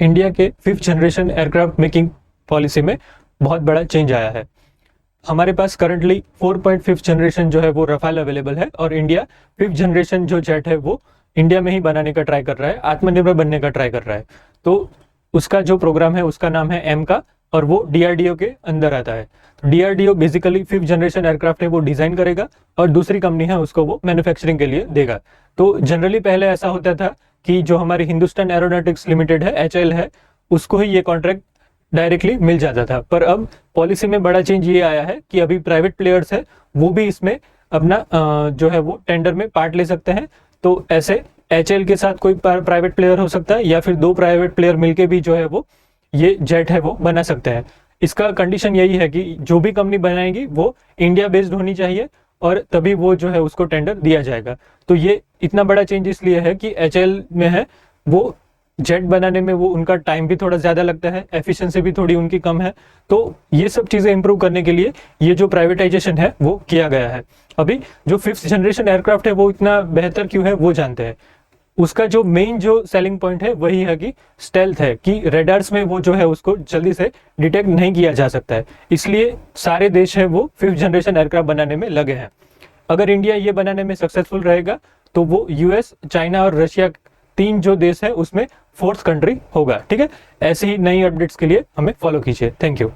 India के 5th generation aircraft making policy में बहुत बड़ा चेंज आया है। हमारे पास करंटली 4.5 जनरेशन जो है वो रफाल अवेलेबल है और इंडिया 5th जनरेशन जो जेट है वो इंडिया में ही बनाने का ट्राई कर रहा है, आत्मनिर्भर बनने का ट्राई कर रहा है। तो उसका जो प्रोग्राम है उसका नाम है एम का और वो डीआरडीओ के अंदर आता है। DRDO basically 5th generation aircraft है वो डिजाइन करेगा और दूसरी कंपनी है उसको वो मैन्युफैक्चरिंग के लिए देगा। तो जनरली पहले ऐसा होता था कि जो हमारी हिंदुस्तान एरोनॉटिक्स लिमिटेड है, HAL है, उसको ही ये कॉन्ट्रैक्ट डायरेक्टली मिल जाता था। पर अब पॉलिसी में बड़ा चेंज ये आया है कि अभी प्राइवेट प्लेयर्स है वो भी इसमें अपना जो है वो टेंडर में पार्ट ले सकते हैं। तो ऐसे HAL के साथ कोई प्राइवेट प्लेयर हो सकता है या फिर 2 प्राइवेट प्लेयर मिलके भी जो है वो ये जेट है वो बना सकते हैं। इसका कंडीशन यही है कि जो भी कंपनी बनाएगी वो इंडिया बेस्ड होनी चाहिए और तभी वो जो है उसको टेंडर दिया जाएगा। तो ये इतना बड़ा चेंज इसलिए है कि HAL में है वो जेट बनाने में वो उनका टाइम भी थोड़ा ज्यादा लगता है, एफिशिएंसी भी थोड़ी उनकी कम है। तो ये सब चीजें इंप्रूव करने के लिए ये जो प्राइवेटाइजेशन है वो किया गया है। अभी जो 5th जनरेशन एयरक्राफ्ट है वो इतना बेहतर क्यों है वो जानते हैं। उसका जो मेन जो सेलिंग पॉइंट है वही है कि स्टेल्थ है, कि रेडार्स में वो जो है उसको जल्दी से डिटेक्ट नहीं किया जा सकता है। इसलिए सारे देश है वो 5th जनरेशन एयरक्राफ्ट बनाने में लगे हैं। अगर इंडिया ये बनाने में सक्सेसफुल रहेगा तो वो US, चाइना और रशिया 3 जो देश है उसमें 4th कंट्री होगा। ठीक है, ऐसे ही नई अपडेट्स के लिए हमें फॉलो कीजिए। Thank you.